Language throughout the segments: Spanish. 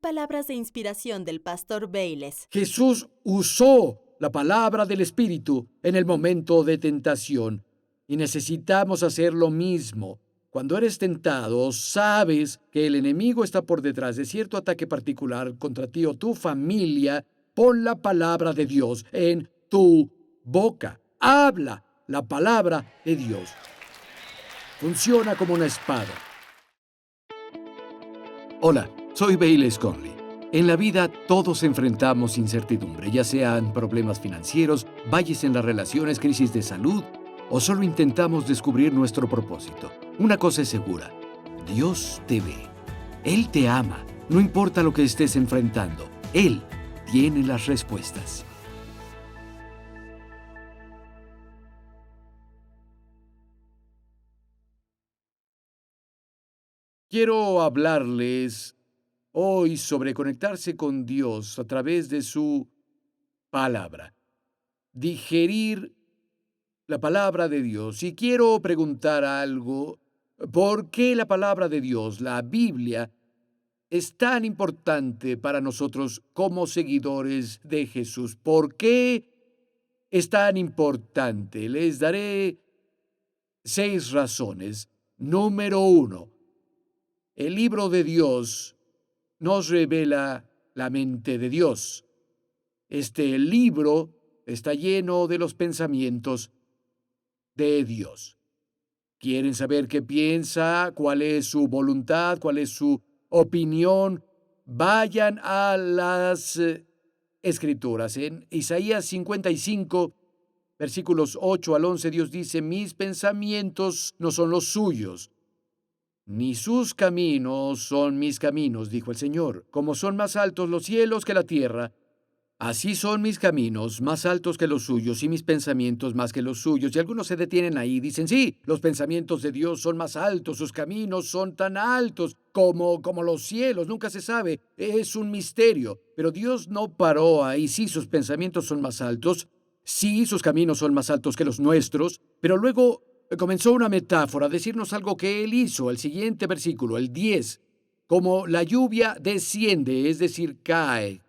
palabras de inspiración del pastor Bayless. Jesús usó la palabra del Espíritu en el momento de tentación y necesitamos hacer lo mismo. Cuando eres tentado, sabes que el enemigo está por detrás de cierto ataque particular contra ti o tu familia. Pon la palabra de Dios en tu boca. Habla la palabra de Dios. Funciona como una espada. Hola, soy Bayless Conley. En la vida todos enfrentamos incertidumbre, ya sean problemas financieros, valles en las relaciones, crisis de salud, o solo intentamos descubrir nuestro propósito. Una cosa es segura, Dios te ve. Él te ama, no importa lo que estés enfrentando. Él tiene las respuestas. Quiero hablarles hoy sobre conectarse con Dios a través de su palabra. Digerir la palabra de Dios. Y quiero preguntar algo. ¿Por qué la palabra de Dios, la Biblia, es tan importante para nosotros como seguidores de Jesús? ¿Por qué es tan importante? Les daré 6 razones. Número 1. El libro de Dios nos revela la mente de Dios. Este libro está lleno de los pensamientos de Dios. ¿Quieren saber qué piensa? ¿Cuál es su voluntad? ¿Cuál es su opinión? Vayan a las Escrituras. En Isaías 55, versículos 8 al 11, Dios dice: mis pensamientos no son los suyos, ni sus caminos son mis caminos, dijo el Señor. Como son más altos los cielos que la tierra, así son mis caminos más altos que los suyos y mis pensamientos más que los suyos. Y algunos se detienen ahí y dicen: sí, los pensamientos de Dios son más altos, sus caminos son tan altos como los cielos. Nunca se sabe, es un misterio. Pero Dios no paró ahí. Sí, sus pensamientos son más altos, sí, sus caminos son más altos que los nuestros, pero luego comenzó una metáfora, a decirnos algo que Él hizo. El siguiente versículo, el 10, como la lluvia desciende, es decir, cae,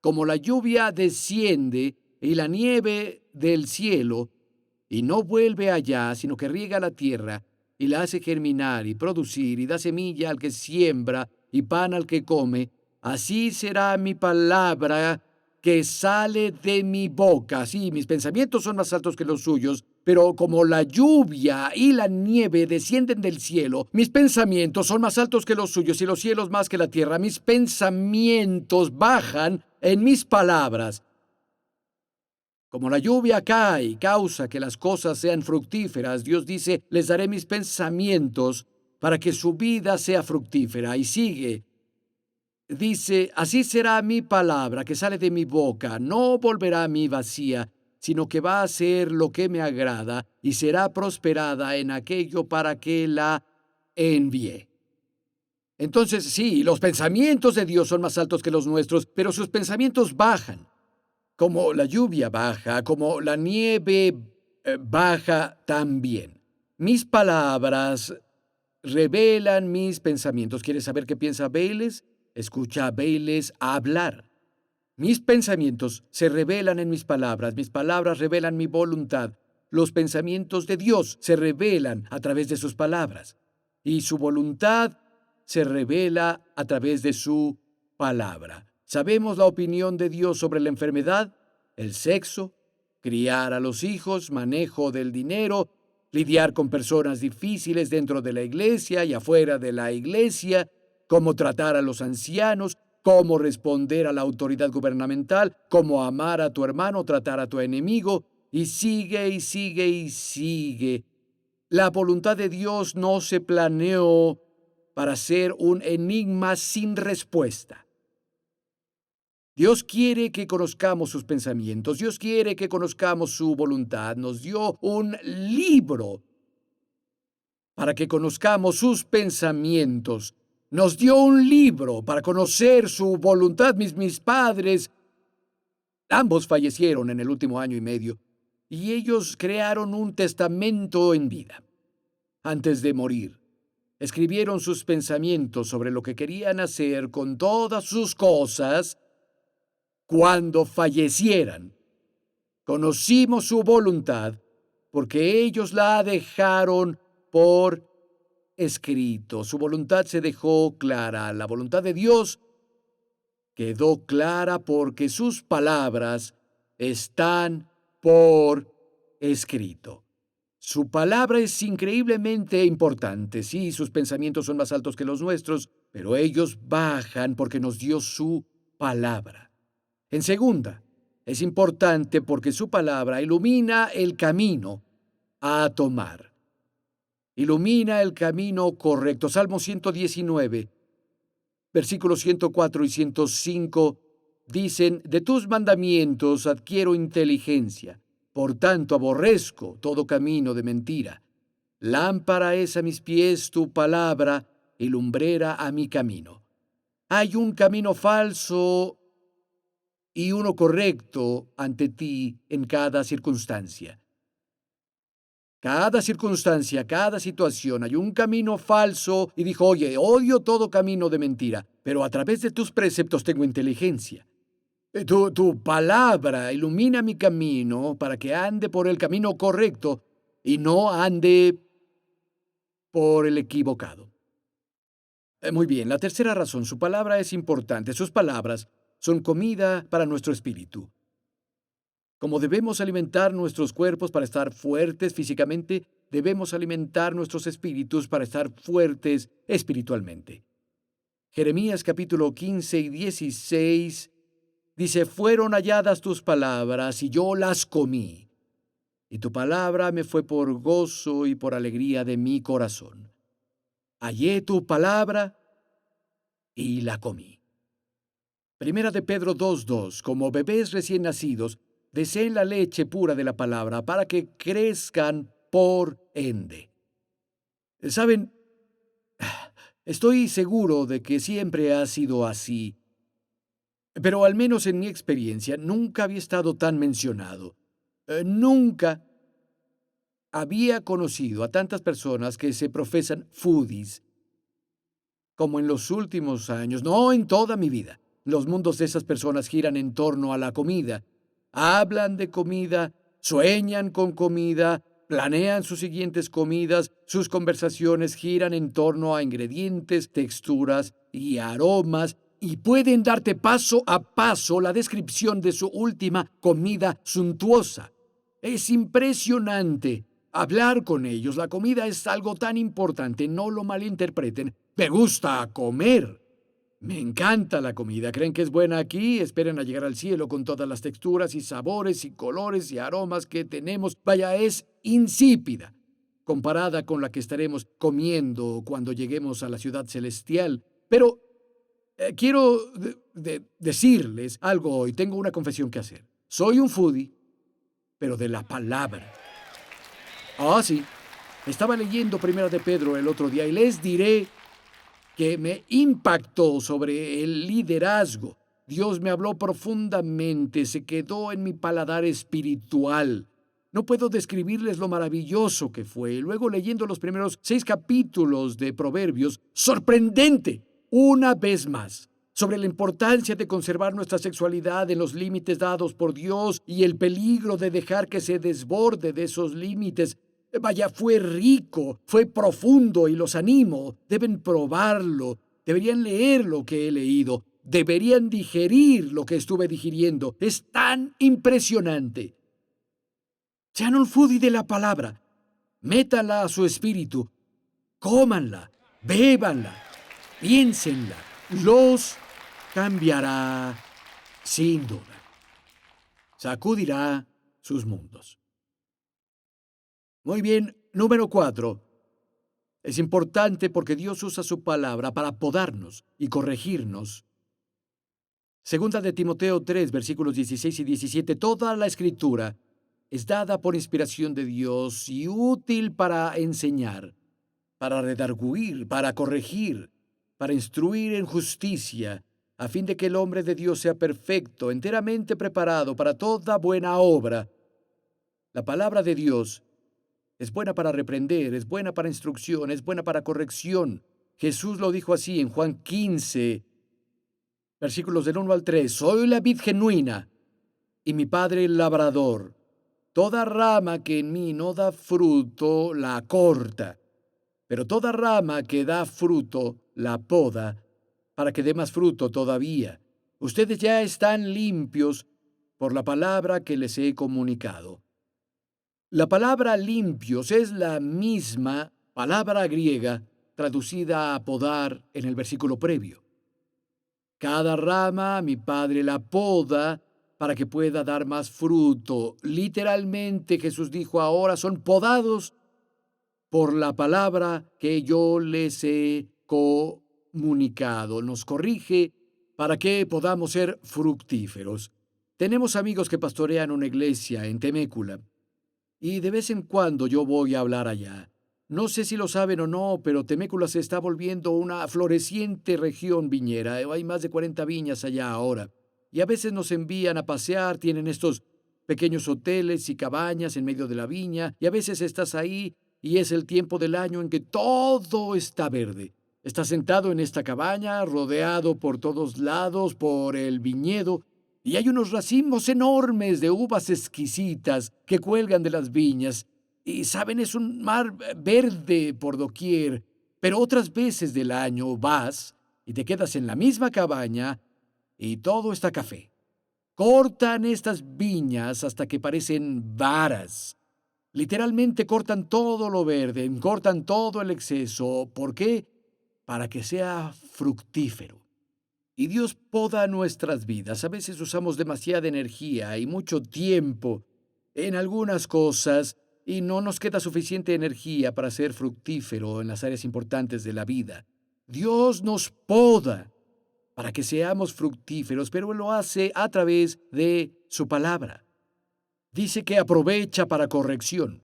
como la lluvia desciende y la nieve del cielo, y no vuelve allá, sino que riega la tierra, y la hace germinar y producir, y da semilla al que siembra, y pan al que come, así será mi palabra que sale de mi boca. Sí, mis pensamientos son más altos que los suyos, pero como la lluvia y la nieve descienden del cielo, mis pensamientos son más altos que los suyos y los cielos más que la tierra. Mis pensamientos bajan en mis palabras. Como la lluvia cae y causa que las cosas sean fructíferas, Dios dice: les daré mis pensamientos para que su vida sea fructífera. Y sigue. Dice: así será mi palabra que sale de mi boca, no volverá a mí vacía, sino que va a hacer lo que me agrada y será prosperada en aquello para que la envíe. Entonces, sí, los pensamientos de Dios son más altos que los nuestros, pero sus pensamientos bajan. Como la lluvia baja, como la nieve baja también. Mis palabras revelan mis pensamientos. ¿Quieres saber qué piensa Bayless? Escucha a Bayless hablar. Mis pensamientos se revelan en mis palabras revelan mi voluntad. Los pensamientos de Dios se revelan a través de sus palabras, y su voluntad se revela a través de su palabra. ¿Sabemos la opinión de Dios sobre la enfermedad, el sexo, criar a los hijos, manejo del dinero, lidiar con personas difíciles dentro de la iglesia y afuera de la iglesia, cómo tratar a los ancianos, cómo responder a la autoridad gubernamental, cómo amar a tu hermano, tratar a tu enemigo, y sigue y sigue y sigue? La voluntad de Dios no se planeó para ser un enigma sin respuesta. Dios quiere que conozcamos sus pensamientos. Dios quiere que conozcamos su voluntad. Nos dio un libro para que conozcamos sus pensamientos. Nos dio un libro para conocer su voluntad. Mis padres, ambos fallecieron en el último año y medio, y ellos crearon un testamento en vida, antes de morir. Escribieron sus pensamientos sobre lo que querían hacer con todas sus cosas cuando fallecieran. Conocimos su voluntad porque ellos la dejaron por escrito. Su voluntad se dejó clara. La voluntad de Dios quedó clara porque sus palabras están por escrito. Su palabra es increíblemente importante. Sí, sus pensamientos son más altos que los nuestros, pero ellos bajan porque nos dio su palabra. En segunda, es importante porque su palabra ilumina el camino a tomar. Ilumina el camino correcto. Salmo 119, versículos 104 y 105 dicen: de tus mandamientos adquiero inteligencia, por tanto aborrezco todo camino de mentira. Lámpara es a mis pies tu palabra y lumbrera a mi camino. Hay un camino falso y uno correcto ante ti en cada circunstancia. Cada circunstancia, cada situación, hay un camino falso y dijo: oye, odio todo camino de mentira, pero a través de tus preceptos tengo inteligencia. Tu palabra ilumina mi camino para que ande por el camino correcto y no ande por el equivocado. Muy bien, la tercera razón, su palabra es importante. Sus palabras son comida para nuestro espíritu. Como debemos alimentar nuestros cuerpos para estar fuertes físicamente, debemos alimentar nuestros espíritus para estar fuertes espiritualmente. Jeremías capítulo 15 y 16 dice: fueron halladas tus palabras y yo las comí, y tu palabra me fue por gozo y por alegría de mi corazón. Hallé tu palabra y la comí. Primera de Pedro 2:2, como bebés recién nacidos, deseen la leche pura de la palabra para que crezcan por ende. ¿Saben? Estoy seguro de que siempre ha sido así, pero al menos en mi experiencia nunca había estado tan mencionado. Nunca había conocido a tantas personas que se profesan foodies como en los últimos años, no en toda mi vida. Los mundos de esas personas giran en torno a la comida. Hablan de comida, sueñan con comida, planean sus siguientes comidas, sus conversaciones giran en torno a ingredientes, texturas y aromas, y pueden darte paso a paso la descripción de su última comida suntuosa. Es impresionante hablar con ellos. La comida es algo tan importante, no lo malinterpreten. Me gusta comer. Me encanta la comida. ¿Creen que es buena aquí? Esperan a llegar al cielo con todas las texturas y sabores y colores y aromas que tenemos. Vaya, es insípida comparada con la que estaremos comiendo cuando lleguemos a la ciudad celestial. Pero quiero decirles algo hoy. Tengo una confesión que hacer. Soy un foodie, pero de la palabra. Sí. Estaba leyendo Primera de Pedro el otro día y les diré que me impactó sobre el liderazgo. Dios me habló profundamente, se quedó en mi paladar espiritual. No puedo describirles lo maravilloso que fue. Luego, leyendo los primeros 6 capítulos de Proverbios, sorprendente, una vez más, sobre la importancia de conservar nuestra sexualidad en los límites dados por Dios y el peligro de dejar que se desborde de esos límites. Vaya, fue rico, fue profundo y los animo. Deben probarlo, deberían leer lo que he leído, deberían digerir lo que estuve digiriendo. Es tan impresionante. Sean un foodie de la palabra. Métanla a su espíritu. Cómanla, bébanla, piénsenla. Los cambiará sin duda. Sacudirá sus mundos. Muy bien, número 4. Es importante porque Dios usa su palabra para podarnos y corregirnos. Segunda de Timoteo 3, versículos 16 y 17. Toda la Escritura es dada por inspiración de Dios y útil para enseñar, para redarguir, para corregir, para instruir en justicia, a fin de que el hombre de Dios sea perfecto, enteramente preparado para toda buena obra. La palabra de Dios es buena para reprender, es buena para instrucción, es buena para corrección. Jesús lo dijo así en Juan 15, versículos del 1 al 3. Soy la vid genuina y mi Padre el labrador. Toda rama que en mí no da fruto, la corta, pero toda rama que da fruto, la poda, para que dé más fruto todavía. Ustedes ya están limpios por la palabra que les he comunicado. La palabra limpios es la misma palabra griega traducida a podar en el versículo previo. Cada rama mi Padre la poda para que pueda dar más fruto. Literalmente Jesús dijo, ahora son podados por la palabra que yo les he comunicado. Nos corrige para que podamos ser fructíferos. Tenemos amigos que pastorean una iglesia en Temécula y de vez en cuando yo voy a hablar allá. No sé si lo saben o no, pero Temécula se está volviendo una floreciente región viñera. Hay más de 40 viñas allá ahora. Y a veces nos envían a pasear, tienen estos pequeños hoteles y cabañas en medio de la viña, y a veces estás ahí y es el tiempo del año en que todo está verde. Estás sentado en esta cabaña, rodeado por todos lados por el viñedo, y hay unos racimos enormes de uvas exquisitas que cuelgan de las viñas. Y saben, es un mar verde por doquier, pero otras veces del año vas y te quedas en la misma cabaña y todo está café. Cortan estas viñas hasta que parecen varas. Literalmente cortan todo lo verde, cortan todo el exceso. ¿Por qué? Para que sea fructífero. Y Dios poda nuestras vidas. A veces usamos demasiada energía y mucho tiempo en algunas cosas y no nos queda suficiente energía para ser fructífero en las áreas importantes de la vida. Dios nos poda para que seamos fructíferos, pero Él lo hace a través de su palabra. Dice que aprovecha para corrección.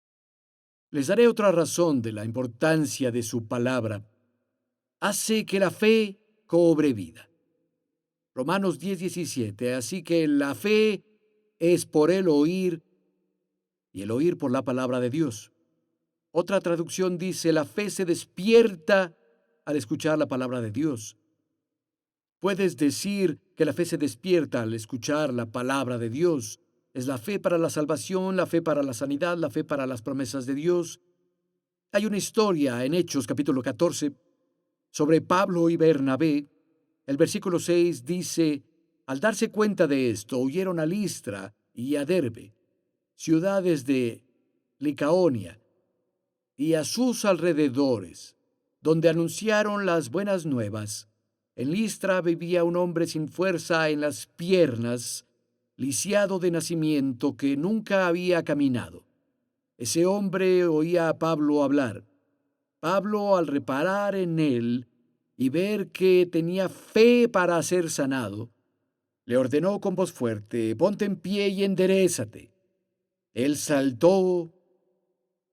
Les daré otra razón de la importancia de su palabra. Hace que la fe cobre vida. Romanos 10:17. Así que la fe es por el oír y el oír por la palabra de Dios. Otra traducción dice, la fe se despierta al escuchar la palabra de Dios. Puedes decir que la fe se despierta al escuchar la palabra de Dios. Es la fe para la salvación, la fe para la sanidad, la fe para las promesas de Dios. Hay una historia en Hechos capítulo 14 sobre Pablo y Bernabé. El versículo 6 dice, al darse cuenta de esto, huyeron a Listra y a Derbe, ciudades de Licaonia, y a sus alrededores, donde anunciaron las buenas nuevas. En Listra vivía un hombre sin fuerza en las piernas, lisiado de nacimiento, que nunca había caminado. Ese hombre oía a Pablo hablar. Pablo, al reparar en él y ver que tenía fe para ser sanado, le ordenó con voz fuerte, ponte en pie y enderézate. Él saltó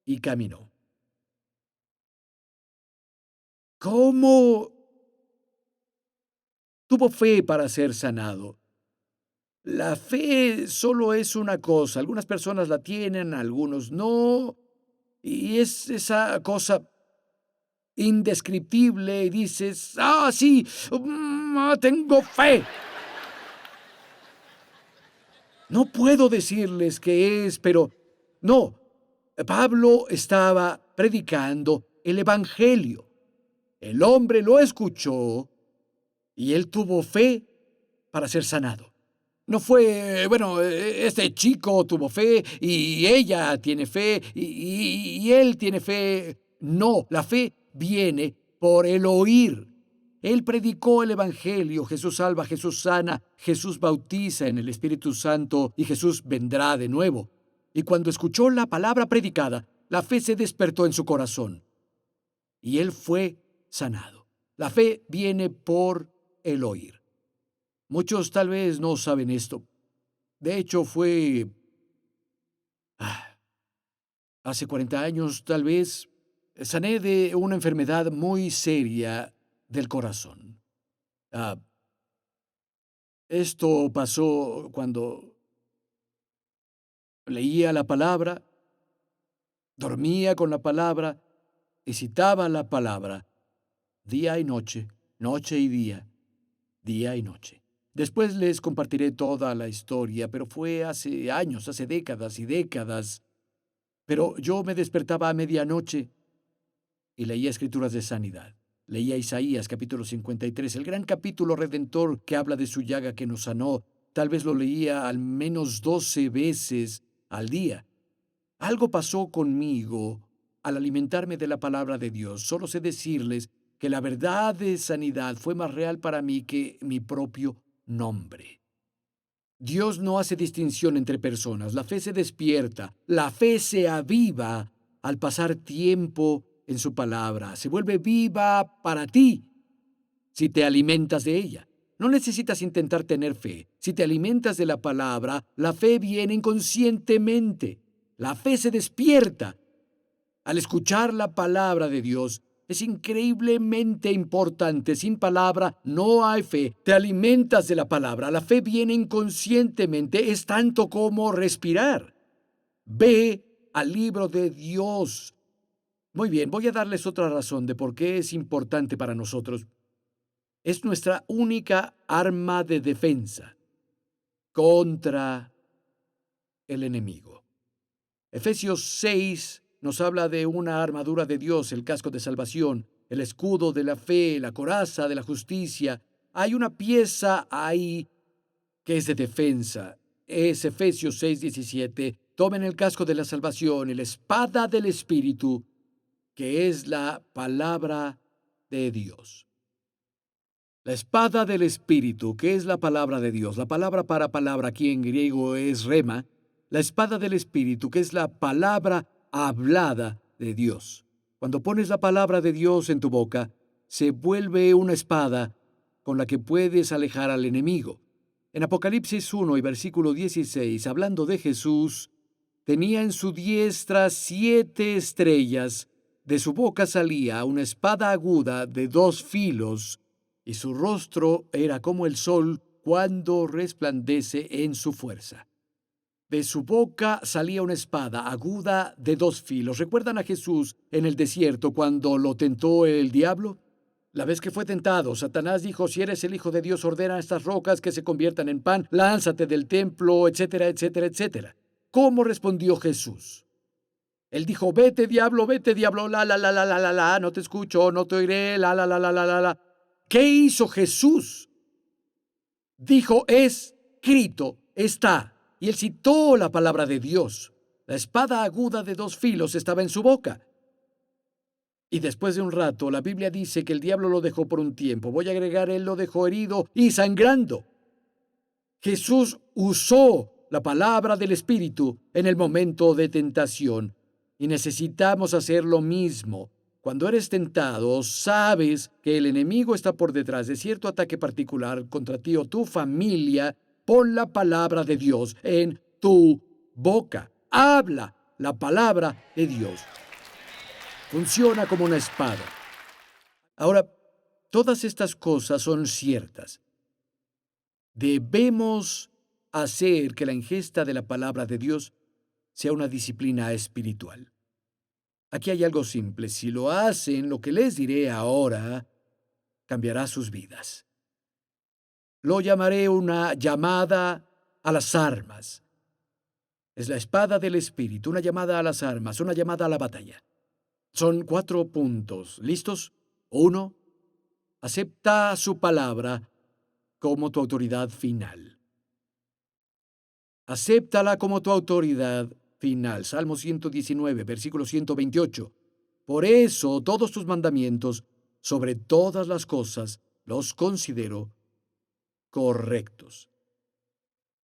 y caminó. ¿Cómo tuvo fe para ser sanado? La fe solo es una cosa. Algunas personas la tienen, algunos no. Y es esa cosa indescriptible y dices, sí, tengo fe. No puedo decirles qué es, pero no. Pablo estaba predicando el Evangelio. El hombre lo escuchó y él tuvo fe para ser sanado. No fue, bueno, este chico tuvo fe y ella tiene fe y él tiene fe. No, la fe viene por el oír. Él predicó el Evangelio, Jesús salva, Jesús sana, Jesús bautiza en el Espíritu Santo y Jesús vendrá de nuevo. Y cuando escuchó la palabra predicada, la fe se despertó en su corazón y él fue sanado. La fe viene por el oír. Muchos tal vez no saben esto. De hecho, fue hace 40 años tal vez, sané de una enfermedad muy seria del corazón. Esto pasó cuando leía la palabra Dormía con la palabra y citaba la palabra día y noche, noche y día y noche. Después les compartiré toda la historia, pero fue hace años, hace décadas y décadas. Pero yo me despertaba a medianoche y leía escrituras de sanidad. Leía Isaías capítulo 53, el gran capítulo redentor que habla de su llaga que nos sanó. Tal vez lo leía al menos 12 veces al día. Algo pasó conmigo al alimentarme de la palabra de Dios. Solo sé decirles que la verdad de sanidad fue más real para mí que mi propio nombre. Dios no hace distinción entre personas. La fe se despierta, la fe se aviva al pasar tiempo en su palabra. Se vuelve viva para ti si te alimentas de ella. No necesitas intentar tener fe. Si te alimentas de la palabra, la fe viene inconscientemente. La fe se despierta al escuchar la palabra de Dios. Es increíblemente importante. Sin palabra no hay fe. Te alimentas de la palabra. La fe viene inconscientemente. Es tanto como respirar. Ve al libro de Dios. Muy bien, voy a darles otra razón de por qué es importante para nosotros. Es nuestra única arma de defensa contra el enemigo. Efesios 6 nos habla de una armadura de Dios, el casco de salvación, el escudo de la fe, la coraza de la justicia. Hay una pieza ahí que es de defensa. Es Efesios 6:17. Tomen el casco de la salvación y la espada del Espíritu, que es la palabra de Dios. La espada del Espíritu, que es la palabra de Dios. La palabra para palabra aquí en griego es rema. La espada del Espíritu, que es la palabra hablada de Dios. Cuando pones la palabra de Dios en tu boca, se vuelve una espada con la que puedes alejar al enemigo. En Apocalipsis 1 y versículo 16, hablando de Jesús, tenía en su diestra 7 estrellas. De su boca salía una espada aguda de 2 filos, y su rostro era como el sol cuando resplandece en su fuerza. De su boca salía una espada aguda de 2 filos. ¿Recuerdan a Jesús en el desierto cuando lo tentó el diablo? La vez que fue tentado, Satanás dijo: si eres el Hijo de Dios, ordena a estas rocas que se conviertan en pan, lánzate del templo, etcétera, etcétera, etcétera. ¿Cómo respondió Jesús? Él dijo: vete diablo, no te escucho, no te oiré, la. ¿Qué hizo Jesús? Dijo: escrito está. Y él citó la palabra de Dios. La espada aguda de 2 filos estaba en su boca. Y después de un rato, la Biblia dice que el diablo lo dejó por un tiempo. Voy a agregar, él lo dejó herido y sangrando. Jesús usó la palabra del Espíritu en el momento de tentación. Y necesitamos hacer lo mismo. Cuando eres tentado, sabes que el enemigo está por detrás de cierto ataque particular contra ti o tu familia. Pon la palabra de Dios en tu boca. Habla la palabra de Dios. Funciona como una espada. Ahora, todas estas cosas son ciertas. Debemos hacer que la ingesta de la palabra de Dios sea una disciplina espiritual. Aquí hay algo simple. Si lo hacen, lo que les diré ahora cambiará sus vidas. Lo llamaré una llamada a las armas. Es la espada del Espíritu, una llamada a las armas, una llamada a la batalla. Son 4 puntos. ¿Listos? 1. Acepta su palabra como tu autoridad final. Acéptala como tu autoridad final. Salmo 119, versículo 128. Por eso todos tus mandamientos, sobre todas las cosas, los considero correctos.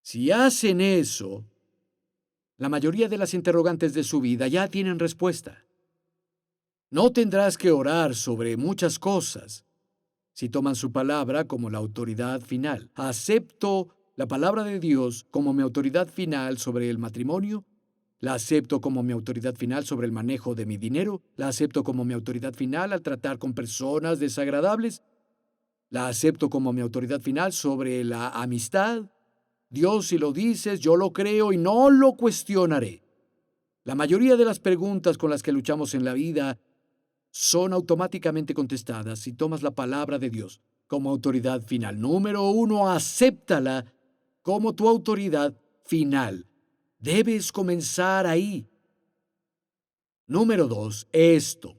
Si hacen eso, la mayoría de las interrogantes de su vida ya tienen respuesta. No tendrás que orar sobre muchas cosas si toman su palabra como la autoridad final. Acepto la palabra de Dios como mi autoridad final sobre el matrimonio. La acepto como mi autoridad final sobre el manejo de mi dinero. La acepto como mi autoridad final al tratar con personas desagradables. La acepto como mi autoridad final sobre la amistad. Dios, si lo dices, yo lo creo y no lo cuestionaré. La mayoría de las preguntas con las que luchamos en la vida son automáticamente contestadas si tomas la palabra de Dios como autoridad final. Número uno, acéptala como tu autoridad final. Debes comenzar ahí. Número dos, esto.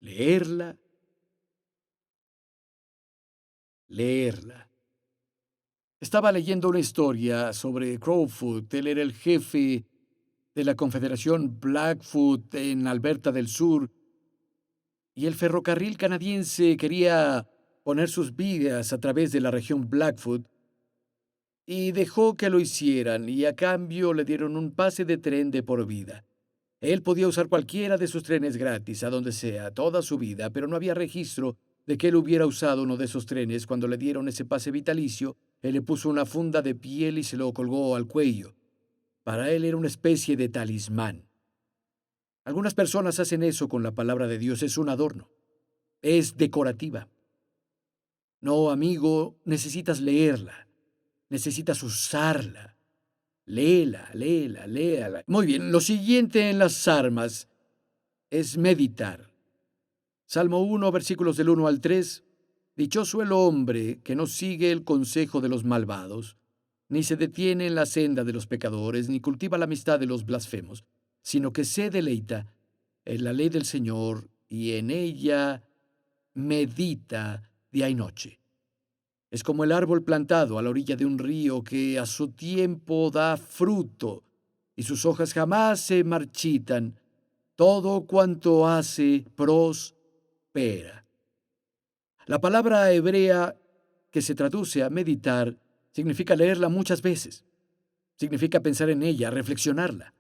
Leerla, leerla. Estaba leyendo una historia sobre Crowfoot. Él era el jefe de la Confederación Blackfoot en Alberta del Sur, y el ferrocarril canadiense quería poner sus vías a través de la región Blackfoot y dejó que lo hicieran, y a cambio le dieron un pase de tren de por vida. Él podía usar cualquiera de sus trenes gratis, a donde sea, toda su vida, pero no había registro de que él hubiera usado uno de esos trenes. Cuando le dieron ese pase vitalicio, él le puso una funda de piel y se lo colgó al cuello. Para él era una especie de talismán. Algunas personas hacen eso con la palabra de Dios. Es un adorno. Es decorativa. No, amigo, necesitas leerla. Necesitas usarla. Léela, léela, léala. Muy bien, lo siguiente en las armas es meditar. Salmo 1, versículos del 1 al 3. Dichoso el hombre que no sigue el consejo de los malvados, ni se detiene en la senda de los pecadores, ni cultiva la amistad de los blasfemos, sino que se deleita en la ley del Señor y en ella medita día y noche. Es como el árbol plantado a la orilla de un río que a su tiempo da fruto y sus hojas jamás se marchitan. Todo cuanto hace prospera. La palabra hebrea que se traduce a meditar significa leerla muchas veces. Significa pensar en ella, reflexionarla.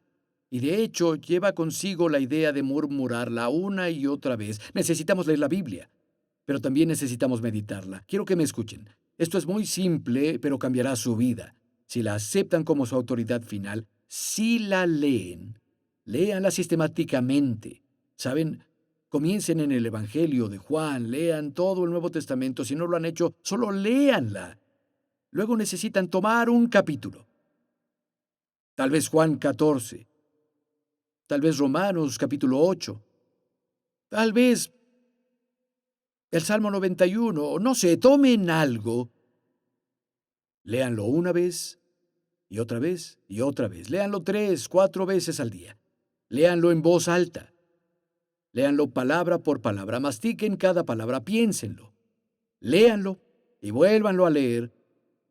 Y de hecho lleva consigo la idea de murmurarla una y otra vez. Necesitamos leer la Biblia, pero también necesitamos meditarla. Quiero que me escuchen. Esto es muy simple, pero cambiará su vida. Si la aceptan como su autoridad final, si la leen, léanla sistemáticamente. ¿Saben? Comiencen en el Evangelio de Juan, lean todo el Nuevo Testamento. Si no lo han hecho, solo léanla. Luego necesitan tomar un capítulo. Tal vez Juan 14, tal vez Romanos capítulo 8, tal vez el Salmo 91, no sé, tomen algo, léanlo una vez y otra vez y otra vez. Léanlo 3, 4 veces al día. Léanlo en voz alta. Léanlo palabra por palabra. Mastiquen cada palabra, piénsenlo. Léanlo y vuélvanlo a leer.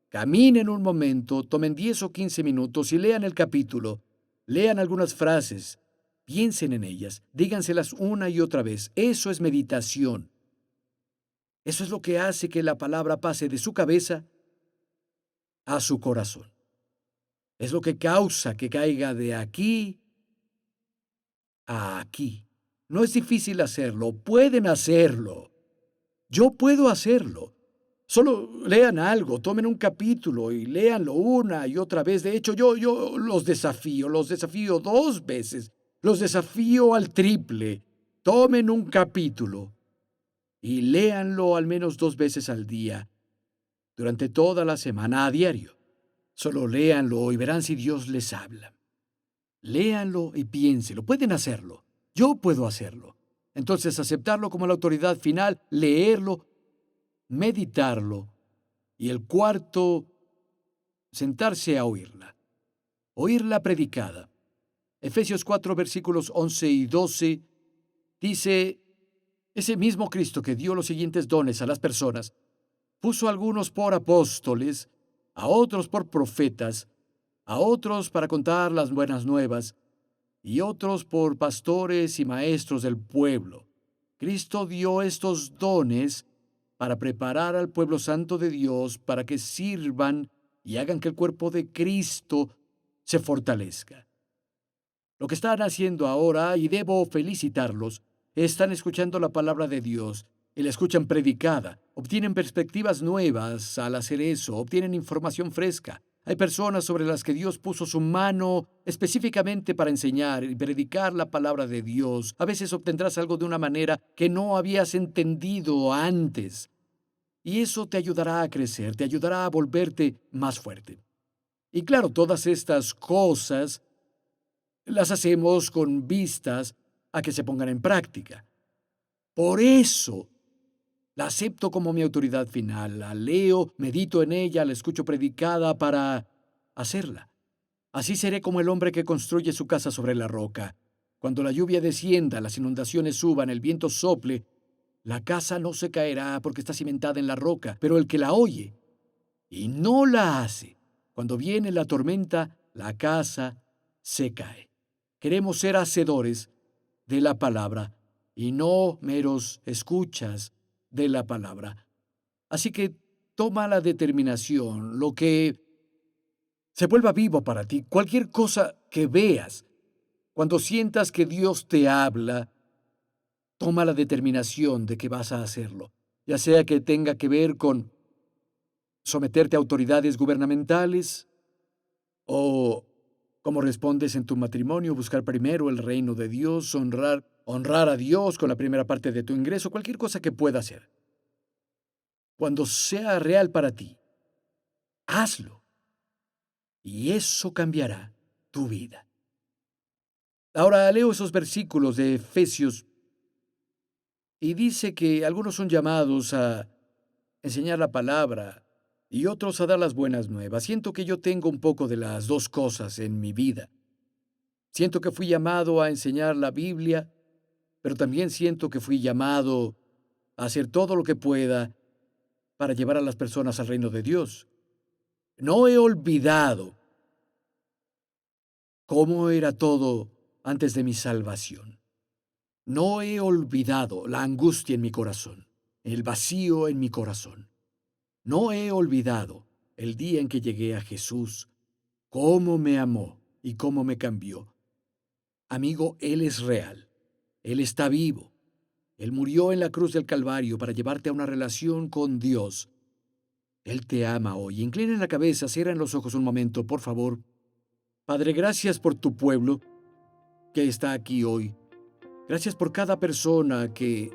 Caminen un momento, tomen 10 o 15 minutos y lean el capítulo. Lean algunas frases. Piensen en ellas. Díganselas una y otra vez. Eso es meditación. Eso es lo que hace que la palabra pase de su cabeza a su corazón. Es lo que causa que caiga de aquí a aquí. No es difícil hacerlo, pueden hacerlo. Yo puedo hacerlo. Solo lean algo, tomen un capítulo y léanlo una y otra vez. De hecho, yo los desafío 2 veces, los desafío al triple. Tomen un capítulo y léanlo al menos 2 veces al día, durante toda la semana, a diario. Solo léanlo y verán si Dios les habla. Léanlo y piénselo. Pueden hacerlo. Yo puedo hacerlo. Entonces, aceptarlo como la autoridad final, leerlo, meditarlo. Y el cuarto, sentarse a oírla. Oírla predicada. Efesios 4, versículos 11 y 12, dice: ese mismo Cristo que dio los siguientes dones a las personas, puso a algunos por apóstoles, a otros por profetas, a otros para contar las buenas nuevas, y otros por pastores y maestros del pueblo. Cristo dio estos dones para preparar al pueblo santo de Dios para que sirvan y hagan que el cuerpo de Cristo se fortalezca. Lo que están haciendo ahora, y debo felicitarlos, están escuchando la palabra de Dios y la escuchan predicada. Obtienen perspectivas nuevas al hacer eso, obtienen información fresca. Hay personas sobre las que Dios puso su mano específicamente para enseñar y predicar la palabra de Dios. A veces obtendrás algo de una manera que no habías entendido antes. Y eso te ayudará a crecer, te ayudará a volverte más fuerte. Y claro, todas estas cosas las hacemos con vistas a que se pongan en práctica. Por eso la acepto como mi autoridad final, la leo, medito en ella, la escucho predicada para hacerla. Así seré como el hombre que construye su casa sobre la roca. Cuando la lluvia descienda, las inundaciones suban, el viento sople, la casa no se caerá porque está cimentada en la roca, pero el que la oye y no la hace, cuando viene la tormenta, la casa se cae. Queremos ser hacedores de la palabra y no meros escuchas de la palabra. Así que toma la determinación, lo que se vuelva vivo para ti, cualquier cosa que veas. Cuando sientas que Dios te habla, toma la determinación de que vas a hacerlo, ya sea que tenga que ver con someterte a autoridades gubernamentales o, como respondes en tu matrimonio, buscar primero el reino de Dios, honrar a Dios con la primera parte de tu ingreso, cualquier cosa que pueda hacer. Cuando sea real para ti, hazlo. Y eso cambiará tu vida. Ahora leo esos versículos de Efesios y dice que algunos son llamados a enseñar la palabra y otros a dar las buenas nuevas. Siento que yo tengo un poco de las dos cosas en mi vida. Siento que fui llamado a enseñar la Biblia, pero también siento que fui llamado a hacer todo lo que pueda para llevar a las personas al reino de Dios. No he olvidado cómo era todo antes de mi salvación. No he olvidado la angustia en mi corazón, el vacío en mi corazón. No he olvidado el día en que llegué a Jesús, cómo me amó y cómo me cambió. Amigo, Él es real. Él está vivo. Él murió en la cruz del Calvario para llevarte a una relación con Dios. Él te ama hoy. Inclinen la cabeza, cierren los ojos un momento, por favor. Padre, gracias por tu pueblo que está aquí hoy. Gracias por cada persona que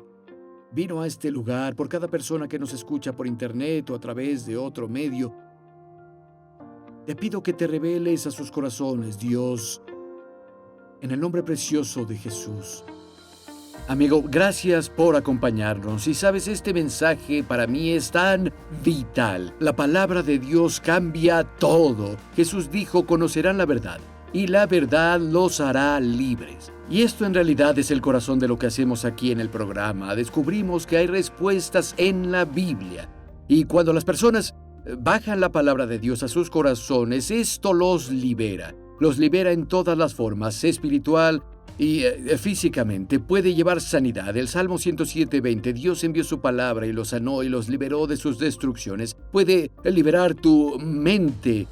vino a este lugar, por cada persona que nos escucha por internet o a través de otro medio. Te pido que te reveles a sus corazones, Dios, en el nombre precioso de Jesús. Amigo, gracias por acompañarnos. Y sabes, este mensaje para mí es tan vital. La palabra de Dios cambia todo. Jesús dijo, conocerán la verdad, y la verdad los hará libres. Y esto en realidad es el corazón de lo que hacemos aquí en el programa. Descubrimos que hay respuestas en la Biblia. Y cuando las personas bajan la palabra de Dios a sus corazones, esto los libera. Los libera en todas las formas, espiritual y físicamente. Puede llevar sanidad. El Salmo 107:20, Dios envió su palabra y los sanó y los liberó de sus destrucciones. Puede liberar tu mente.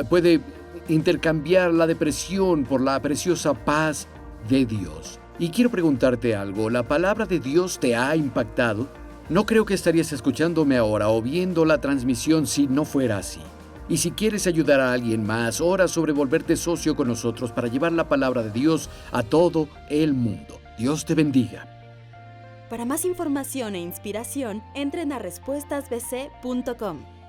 Puede intercambiar la depresión por la preciosa paz de Dios. Y quiero preguntarte algo. ¿La palabra de Dios te ha impactado? No creo que estarías escuchándome ahora o viendo la transmisión si no fuera así. Y si quieres ayudar a alguien más, ora sobre volverte socio con nosotros para llevar la palabra de Dios a todo el mundo. Dios te bendiga. Para más información e inspiración, entren a respuestasbc.com.